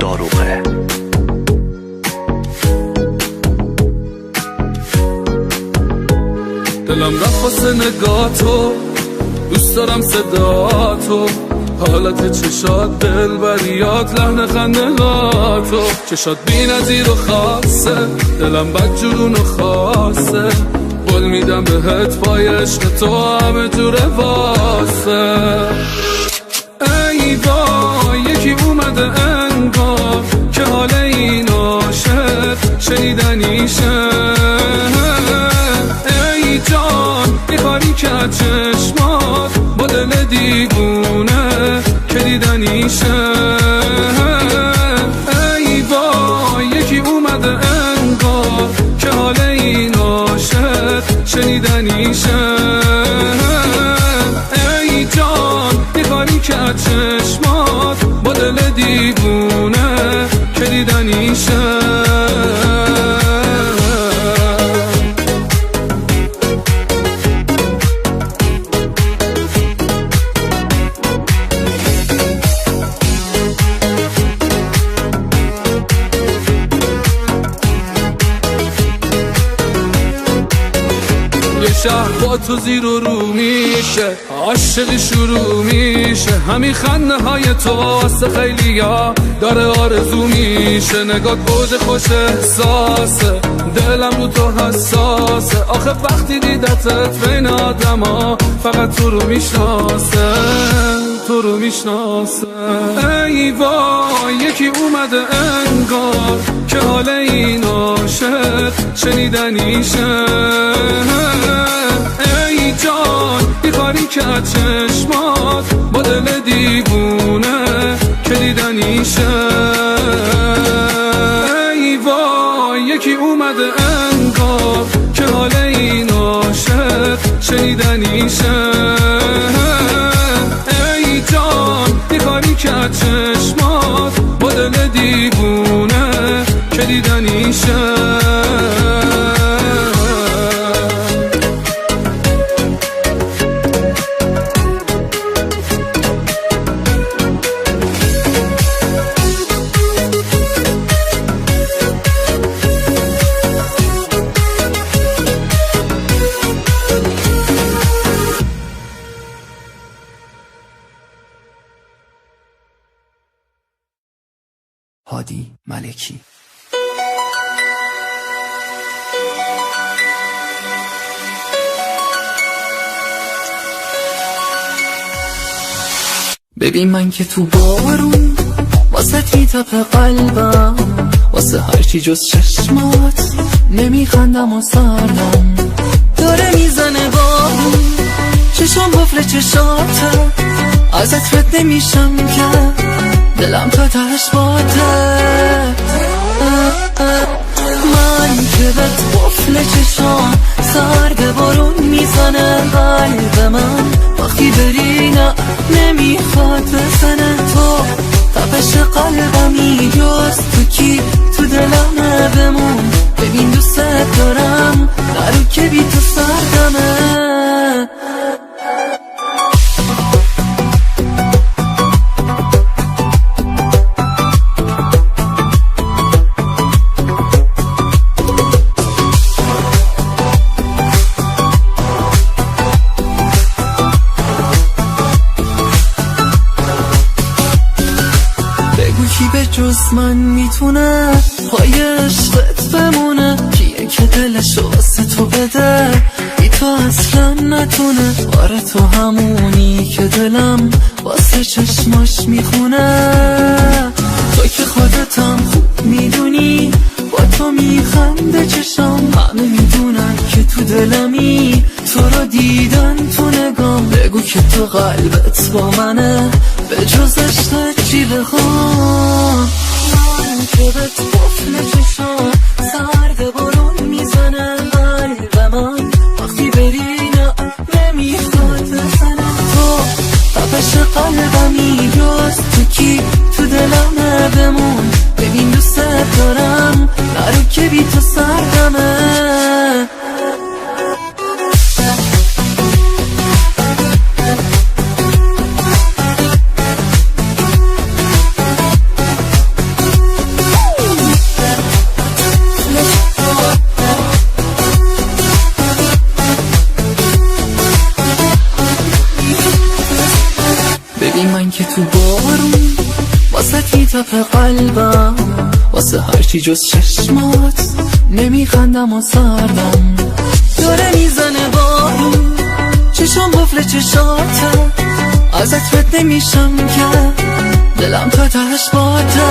داروغه. دلم رفت واسه نگاتو، دوست دارم صداتو، حالت چشات دلبریات، لحن خندهاتو، چشات بی نظیر و خاصه، دلم بد جنون و خاصه، قول میدم بهت پای عشق تو همه جوره واسه. ای وای یکی اومده انگار که حال این عاشق شنیدنیشه. ای جان یه کاری که چشمات با دل دیوونه که دیدنیشه. ای وای یکی اومده انگار که حال این عاشق شنیدنیشه. ای جان یه کاری که چشمات با دل دیوونه که دیدنیشه. شهر با تو زیر و رو میشه، عاشقی شروع میشه، همین خنده های تو واسه خیلی ها داره آرزو میشه. نگات اوج خوش احساسه، دلم رو تو حساسه، آخه وقتی دیدتت بین آدم ها فقط تو رو میشناسه، تو رو میشناسه. ای وای یکی اومده انگار که حال این عاشق شنیدنیشه. ای جان یه کاری که چشمات با دل دیوونه که دیدنیشه. ای وای یکی اومده انگار که حال این عاشق شنیدنیشه. ای جان یه کاری که چشمات با دل دیوونه که دیدنیشه. هادی ملکی. ببین من که تو بارون واسه تی تپ قلبم، واسه هرچی جز چشمات نمیخندم و سردم داره میزنه بارون، چشم بفل چشاته، ازت رد نمیشم که دلم تا تهش باته. من که بهت بفل چشم سرد بارون میزنه قلب من، وقتی بری نه نمیخواد بزنه. تو تپش قلبمی جز تو کی تو دلم بمون، ببین دوست دارم درو که بی تو سردمه. جز من میتونه پای عشقت بمونه، کیه که دلشو واسه تو بده بی تو اصلا نتونه. آره تو همونی که دلم واسه چشماش میخونه، تو که خودتم خوب میدونی با تو میخنده چشم، همه میدونن که تو دلمی، تو رو دیدن تو نگام. بگو که تو قلبت با منه، به جز عشقت چی بخوام. من که بهت بفل چشم سرد بارون میزنه قلب من، وقتی بری نه نمیخواد بزنه. تو تپش قلبمی جز تو کی تو دلم بمون، ببین دوست دارم نرو که بی تو سردمه. ببین من که تو بارون واسه تی تپ قلبم، واسه هرچی جز چشمات نمیخندم و سردم داره میزنه بارون، چشم قفل چشاته، ازت رد نمیشم که دلم تا تهش باته.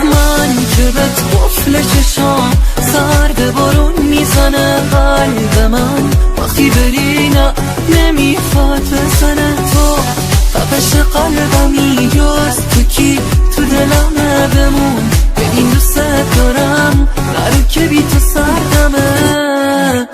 من که به قفل چشم سرد بارون میزنه قلب من، وقتی بری نه نمیخواد بزنه تو تپش قلبمی جز تو کی تو دلم بمون، به این دوست دارم نرو که بی تو سردمه.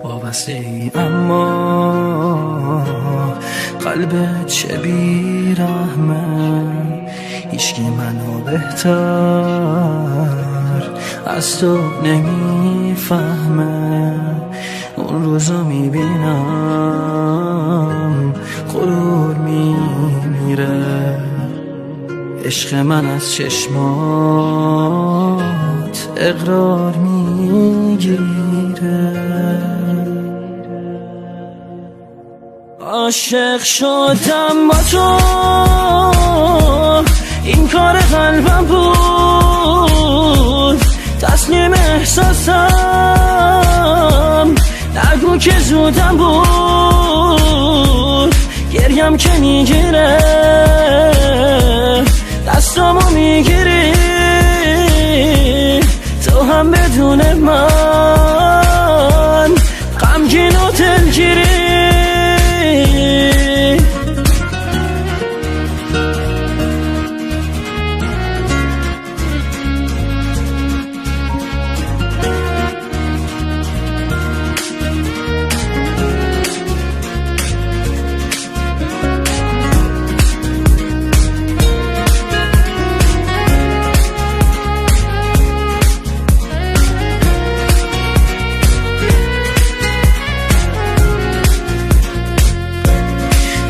وابسته ای اما قلبت چه بیرحمه، هیچکی منو بهتر از تو نمیفهمه. اون روزو میبینم غرور میمیره، عشق من از چشمات اقرار میگیره. عاشق شدم با تو، این کار قلبم بود، تسلیم احساسم نگو که زودم بود. گریم که میگیره دستامو میگیری، تو هم بدون من غمگین و دلگیری.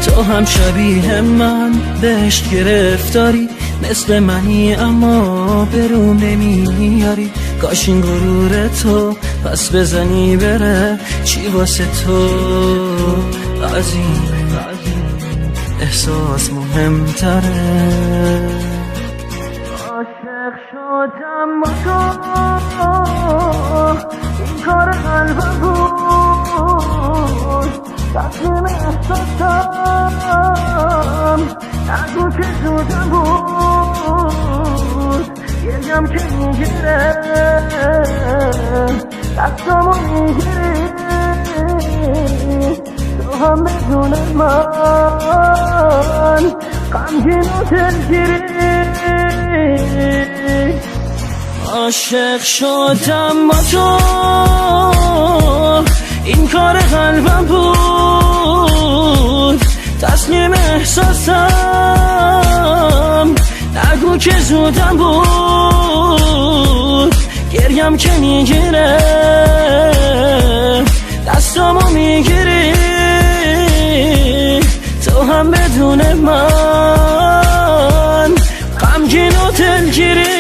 تو هم شبیه من بهش گرفتاری، مثل منی اما برون نمیاری. کاش این غرور تو پس بزنی بره، چی واسه تو از این احساس مهمتره. عاشق شدم با تو، این کار قلبم بود، تسلیم احساسم نگو که زودم بود. گریم که میگیره دستامو میگیری، تو هم بدون من غمگین و دلگیری. عاشق شدم با تو، این کار قلبم بود، تسلیم احساسم نگو که زودم بود. گریم که میگیره دستامو میگیری، تو هم بدون من غمگین و دلگیری.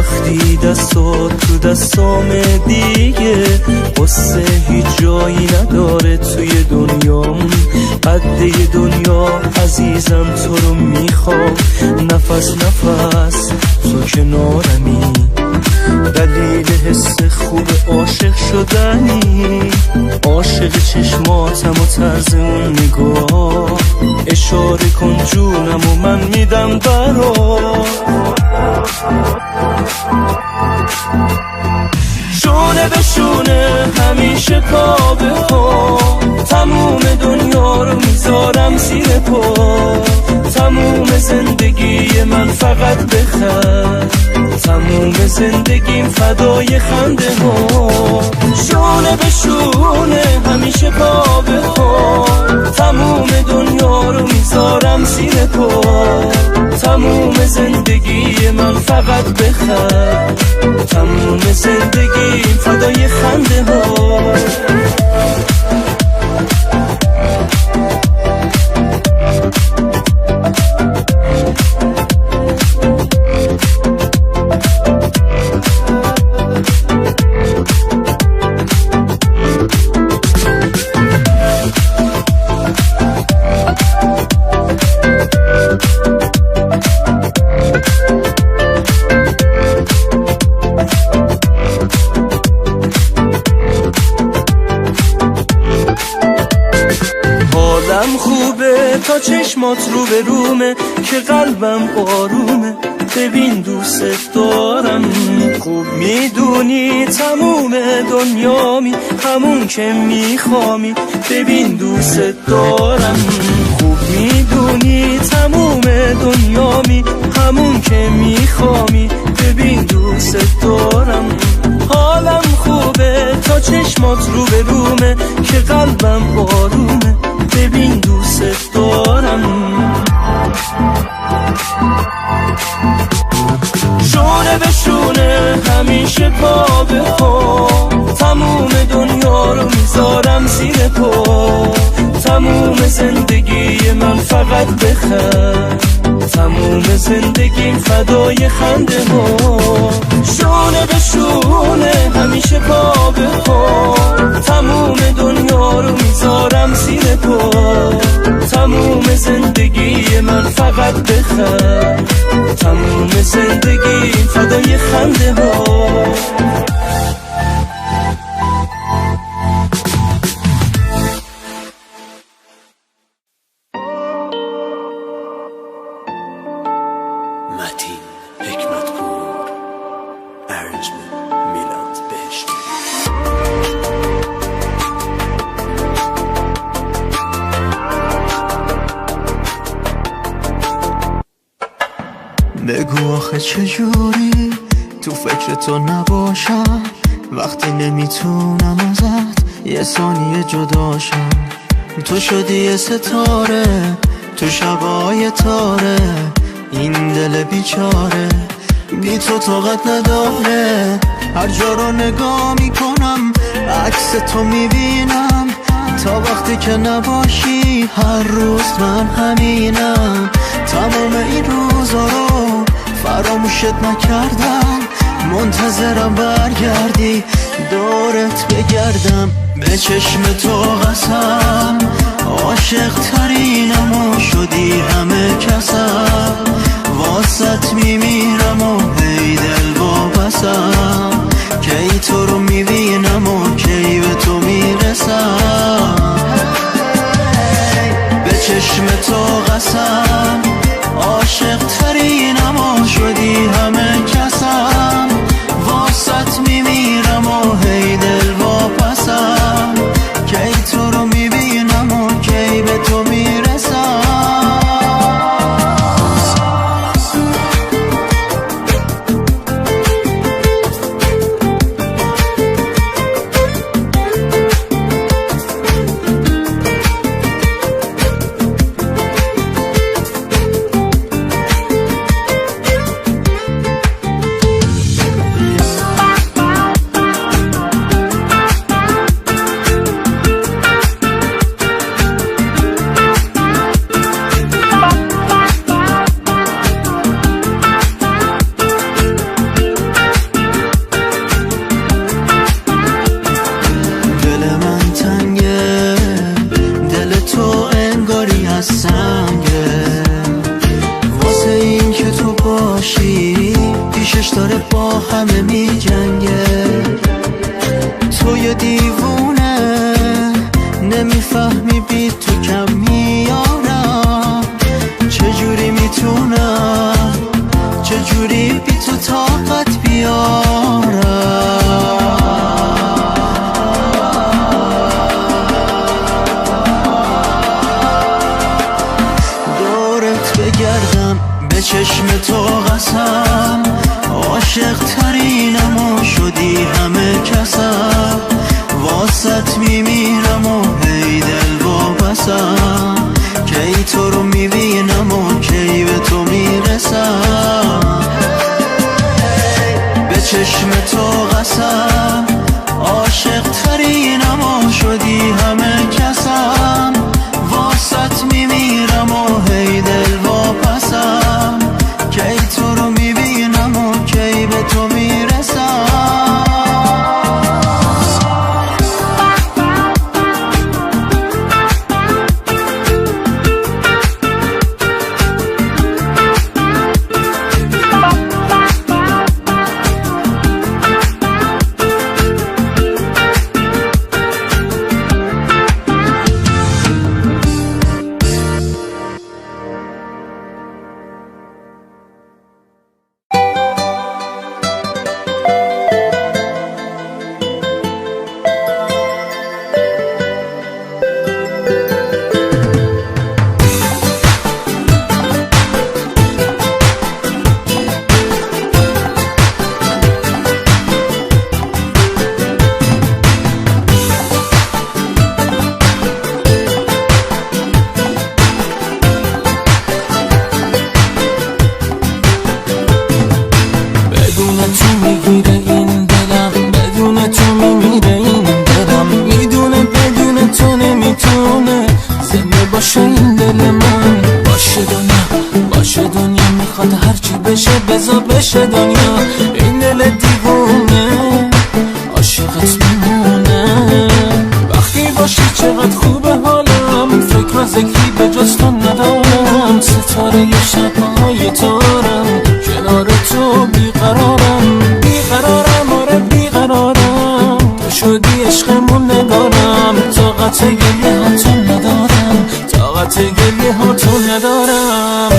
وقتی دستات تو دستام دیگه قصه هیچ جایی نداره توی دنیام. قده دنیا عزیزم تو رو میخوام، نفس نفس تو کنارمی، دلیل حس خوب عاشق شدنی. عاشق چشماتم و طرز اون نگاه، اشاره کن جونم و من میدم برات. شونه به شونه همیشه پا به پا، تموم دنیا رو میذارم زیر پا. تموم زندگی من فقط بخند، تموم زندگیم فدای خنده ها. شونه به شونه همیشه پا به پا، تموم دنیا رو میذارم زیر پا. تموم زندگی من فقط بخند، تموم زندگیم فدای خنده ها. خوبه تا چشمات رو به رومه که قلبم آرومه. ببین دوست دارم، خوب میدونی تموم دنیامی، همون که میخوامی. ببین دوست دارم، خوب میدونی تموم دنیامی، همون که میخوامی. ببین دوست دارم، حالم خوبه تا چشمات رو به رومه که قلبم آرومه. ببین دوست دارم. شونه به شونه همیشه پا به پا، تموم دنیا رو میذارم زیر پا. تموم زندگی من فقط بخند، تموم زندگیم فدای خنده ها. شونه به شونه همیشه پا به پا، تموم دنیا رو میذارم زیر پا. تموم زندگی من فقط بخند، تموم زندگیم فدای خنده ها. بگو آخه چجوری تو فکر تو نباشم وقتی نمیتونم ازت یه ثانیه جداشم. تو شدی یه ستاره تو شبای تاره، این دل بیچاره بی تو طاقت نداره. هر جا رو نگاه میکنم عکس تو میبینم، تا وقتی که نباشی هر روز من همینم. تمام این روزا رو فراموشت نکردم، منتظرم برگردی دورت بگردم. به چشم تو قسم عاشق ترینم و شدی همه کسم. واسط میمیرم و هی دل وابسم، کی تو رو میبینم و کی به تو میرسم. به چشم تو قسم عاشق ترینم و شدی همه کسم. واسط میمیرم و هی دل واپسم، کی تو رو میبینم و کی به تو میرسم. دلش داره با همه می جنگه. تو یه دیوونه نمیفهمی بی تو کم میارم. چجوری میتونم چجوری بی تو طاقت بیارم. دورت بگردم به چشم تو قسم، عاشق ترینم و شدی همه کسم. واسط میمیرم و هی دل وابسم، کی تو رو میبینم و کی به تو میرسم. به چشم تو قسم، عاشق ترینم و شدی همه کسم. واسط میمیرم و هی دل واپسم، کی تو رو میبینم و کی به تو میرسم. بشه دنیا این دل دیوونه عاشقت میمونه. وقتی باشی چقدر خوبه حالم، فکر و ذکری به جز تو ندارم. ستاره ی شبهای تارم، کنار تو بیقرارم. بیقرارم آره بیقرارم، تو شدی عشقمون نگارم. طاقت گریه ها تو ندارم، طاقت گریه ها تو ندارم.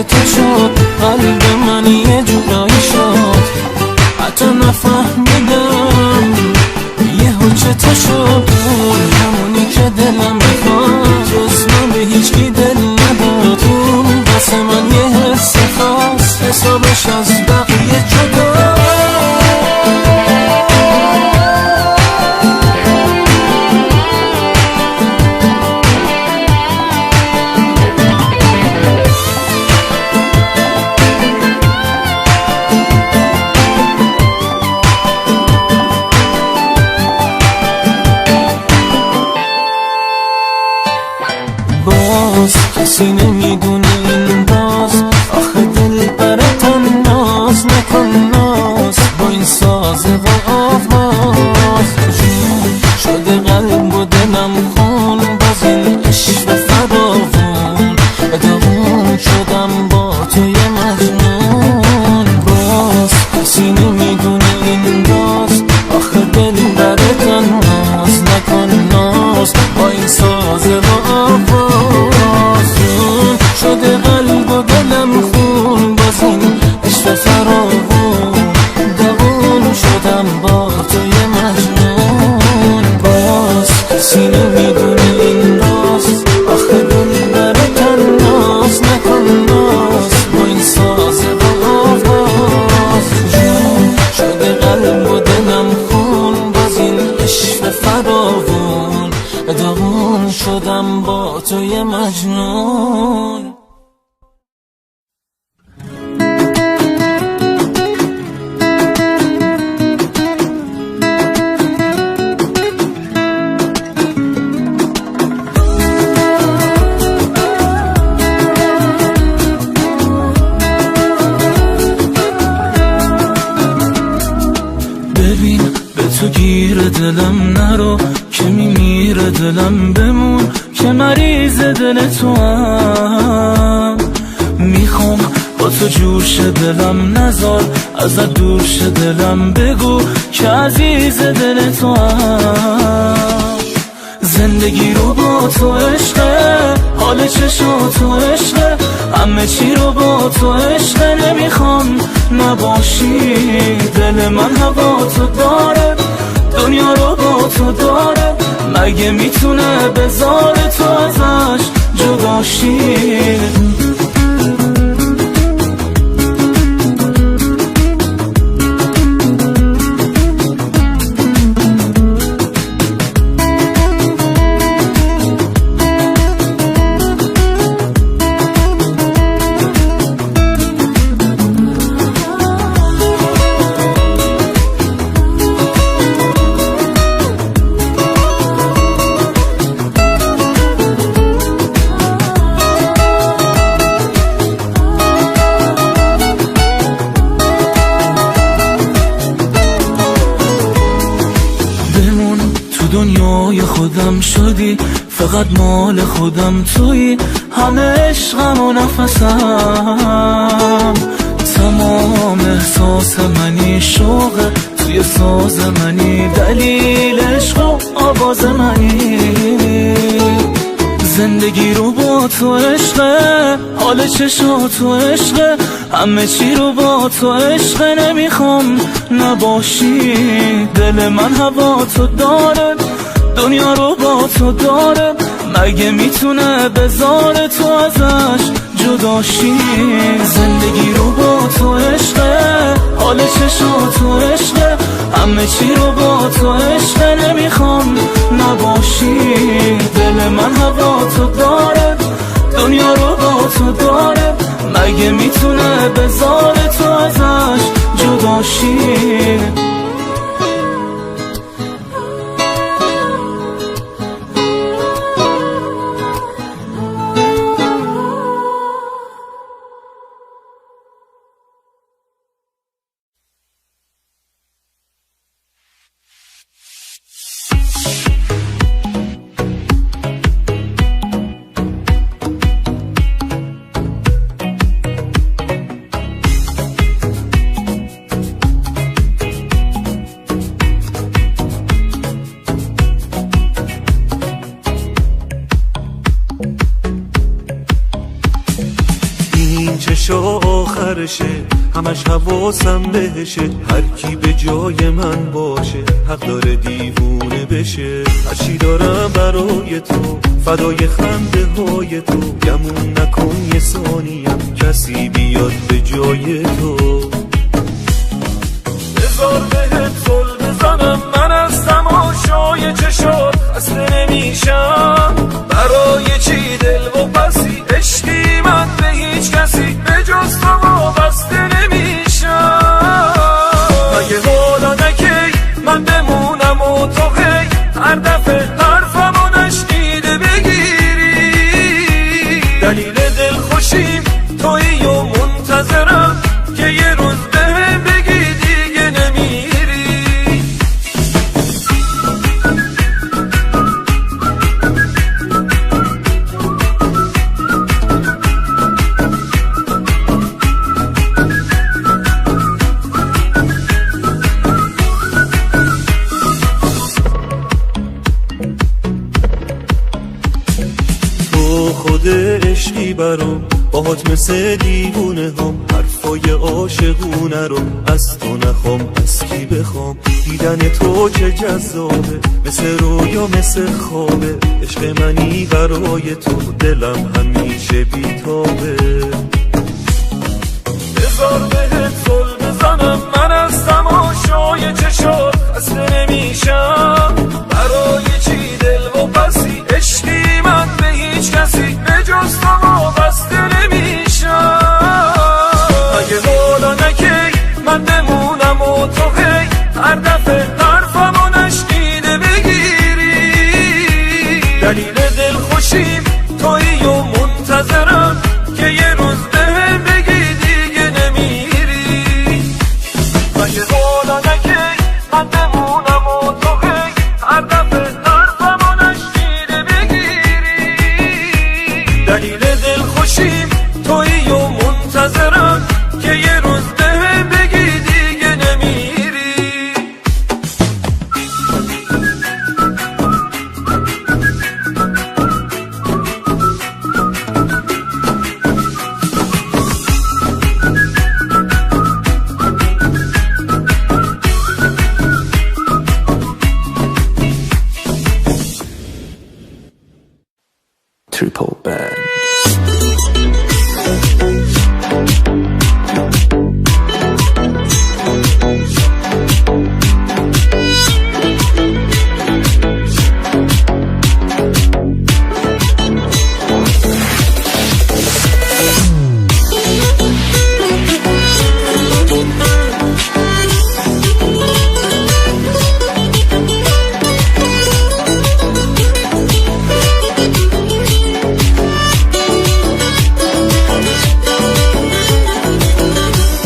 تو شد قلب من یه جورایی شد، حتی نفهمیدم یهو چطور شد. اون همونی که دلم میخواد، جز من به هیچکی دل نداد. اون واسه من یه حس خاص، حسابش از بقیه جدا. توی مجنون. ببین به تو گیر دلم نرو که میمیره دلم، بمون که مریض دل تو هم. میخوام با تو جور شه دلم، نزار ازت دور شه دلم، بگو که عزیز دل تو هم. زندگی رو با تو عشقه، حال چشم تو عشقه، همه چی رو با تو عشقه. نمیخوام نباشی، دل من هوا تو داره، دنیا رو با تو داره، مگه میتونه بذاره تو ازش جداشی؟ دنیای خودم شدی، فقط مال خودم توی، همه عشقم و نفسم. تمام احساس منی شوقه، توی ساز منی، دلیل عشق و آواز منی. زندگی رو با تو عشقه، حال چشم تو عشقه، همه چی رو با تو عشقه. نمیخوام نباشی، دل من هوا تو داره، دنیا رو با تو داره، مگه میتونه بذاره تو ازش جداشی؟ زندگی رو با تو عشقه، حال چشم تو عشقه، همه چی رو با تو عشقه. نمیخوام نباشی، دل من هوا تو داره، دنیا رو با تو داره، مگه میتونه بذاره تو ازش جداشی؟ چشا آخرشه، همش حواسم بهشه، هر کی به جای من باشه حق داره دیوونه بشه. هرچی دارم برای تو، فدای خنده های تو، گمون نکن یه ثانیم کسی بیاد به جای تو. بذار بهت زل بزنم، من از تماشای چشات خسته نمیشم. برای چی دل و پسی، عشقی من به هیچ کسی به جز تو وابسته نمیشم. مگه حالا نکی من بمونم و تو هی هر دفعه حرفمو نشنیده بگیری؟ دلیل دل خوشیم تویی و منتظرم که یه روز بهم بگی دیگه نمیری. خود عشقی برام باهات مثل دیوونه هم، حرفای عاشقونه رو از تو نخوام، از کی بخوام؟ دیدن تو چه جذابه، مثل رویا مثل خوابه، عشق منی برای تو، دلم همیشه بیتابه. بذار بهت زل بزنم، من از تماشای چشات خسته نمیشم. برای چی دل و پسی، عشقی من به هیچ کس Triple Band.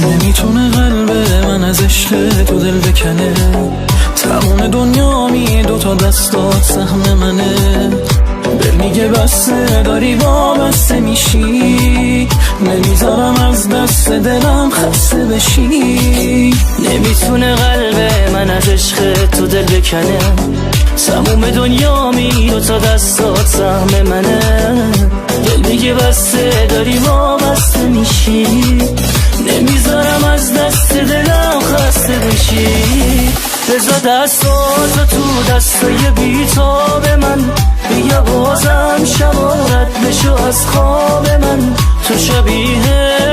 نمیتونه قلب من از عشق تو دل بکنه، تمام دنیا می دوتا دستات سهم منه. دل میگه بسته داری وابسته میشی، نمیذارم از دست دلم خسته بشی. نمیتونه قلب من از عشق تو دل بکنه، تموم دنیا می دوتا دستات سهم منه. دل میگه بسته داری وابسته میشی، نمیذارم از دست دلم خسته بشی. بذار دستاتو تو دستای بیتاب من، بیا بازم شبارت بشو از خواب من. تو شبیه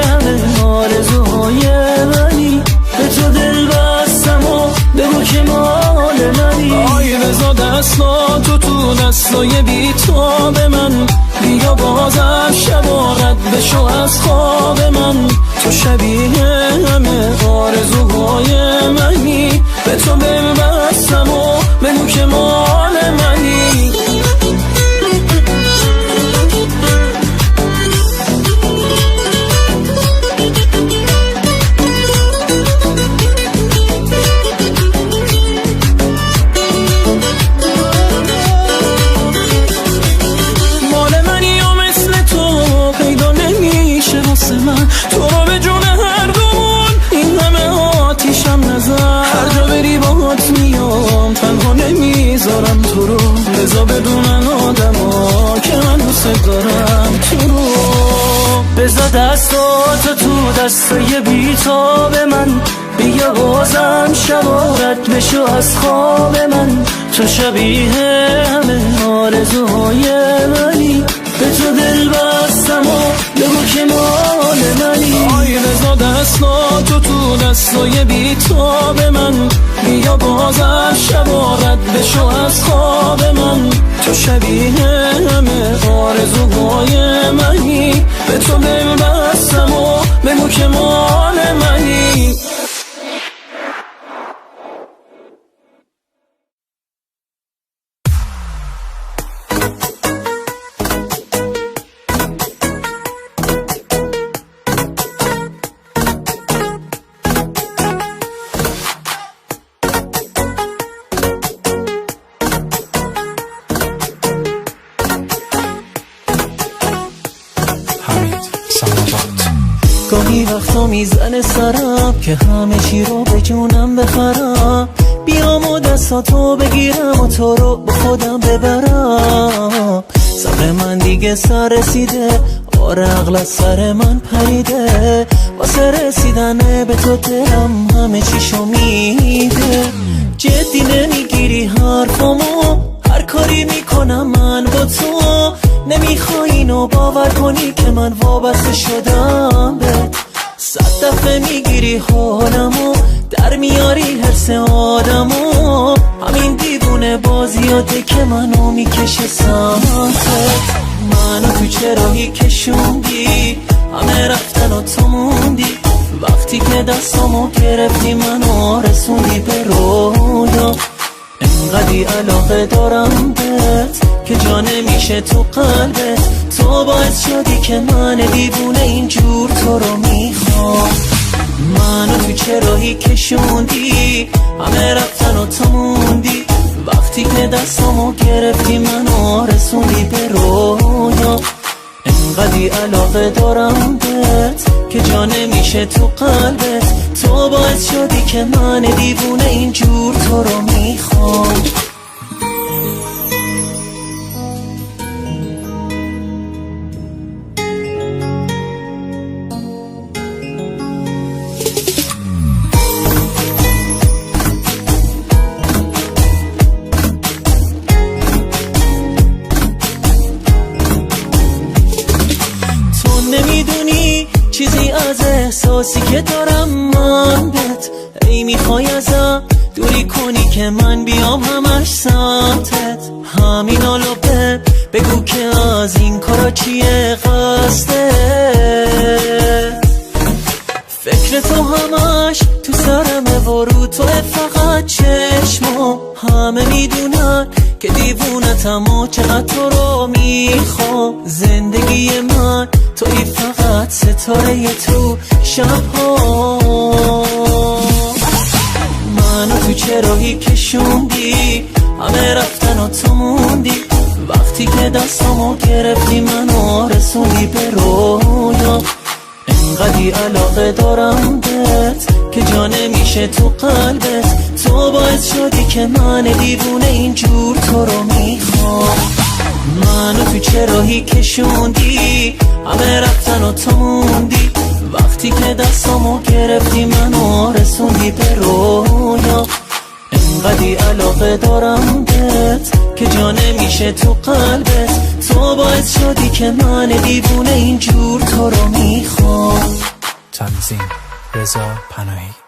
همه آرزوهای منی، به تو دل بستم و بگو که مال منی. آی بذار دستاتو تو دستای بیتاب من، بیا بازم شبارت بشو از خواب من. تو شبیه همه آرزوهای منی، به تو دل بستم و بگو که مال منی. مال منی و مثل تو پیدا نمیشه واسه من، تو رو به جون هر دومون این همه آتیشم نزن. هر جا بری باهات میام، تنها نمیذارم تو رو. بذار بدونن آدما که من دوست دارم تو رو. بذار دستاتو تو دستای بیتاب من، بیا بازم شبارت بشو از خواب من. تو شبیه همه آرزوهای منی، به تو دل بستم و بگو که مال منی. آی بذار دستاتو تو دستای بیتاب من، بیا بازم شبارت بشو از خواب من. تو شبیه همه آرزوهای منی، به تو دل بستم و بگو که مال منی. گاهی وقتا میزنه سرم که همه چی رو به جونم بخرم، بیام و دستاتو بگیرم و تو رو با خودم ببرم. صبر من دیگه سر رسیده، آره عقل از سر من پریده. واسه رسیدن به تو دلم همه چیشو میده. جدی نمیگیری حرفامو، هر کاری میکنم من با تو. نمیخوای اینو باور کنی که من وابسته شدم بهت. 100 دفعه میگیری حالمو، در میاری حرص آدمو. همین دیوونه بازیاته که منو میکشه سمتت. منو تو چراهی کشوندی، همه رفتن و تو موندی. وقتی که دستامو گرفتی منو رسوندی به رویا. انقدی علاقه دارم بهت که جا نمیشه تو قلبت. تو باعث شدی که من دیوونه اینجور تو رو میخوام. منو تو چراهی کشوندی، همه رفتن و تو موندی. وقتی که دستامو گرفتی منو رسوندی به رویا. انقدی علاقه دارم بهت که جا نمیشه تو قلبت. تو باعث شدی که من دیوونه اینجور تو رو میخوام. احساسی که دارم من بهت، ای میخوای ازم دوری کنی که من بیام همش سمتت. همین حالا بگو که از این کارا چیه قصدت. فکر تو همش تو سرمه و رو تو فقط چشما، همه میدونن که دیوونتم و چقدر تو رو میخوام. زندگی من توی فقط ستاره تو شبها. منو تو چراهی کشوندی، همه رفتن و تو موندی. وقتی که دستامو گرفتی منو رسوندی به رویا. انقدی علاقه دارم بهت که جا نمیشه تو قلبت. تو باعث شدی که من دیوونه اینجور تو رو میخوام. منو تو چراهی کشوندی، همه رفتن و تو موندی. وقتی که دستامو گرفتی منو رسوندی به رویا. انقدی علاقه دارم بهت که جا نمیشه تو قلبت. تو باعث شدی که من دیوونه اینجور تو رو میخوام. تنظیم رضا پناهی.